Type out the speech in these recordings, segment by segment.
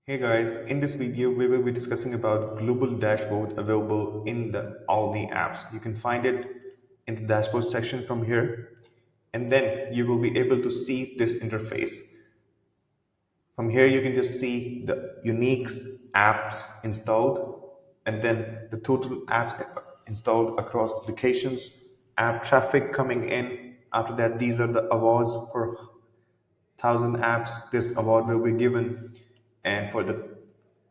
Hey guys, in this video we will be discussing about global dashboard available in all the apps. You can find it in the dashboard section from here, and then you will be able to see this interface. From here you can just see the unique apps installed and then the total apps installed across locations, app traffic coming in. After that, these are the awards for 1,000 apps. This award will be given, and for the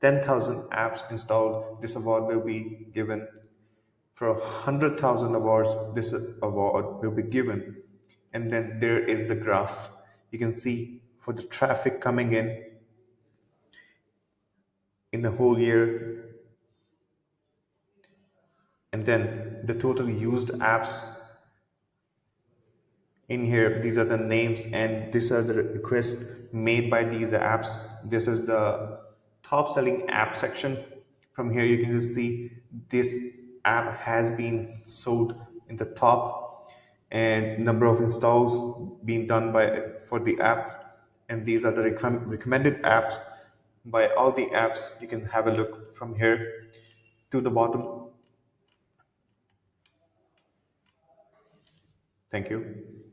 10,000 apps installed, this award will be given. For 100,000 awards, this award will be given. And then there is the graph. You can see for the traffic coming in the whole year, and then the total used apps in here. These are the names and these are the requests made by these apps. This is the top selling app section. From here you can just see this app has been sold in the top and number of installs being done by for the app, and these are the recommended apps by all the apps. You can have a look from here to the bottom. Thank you.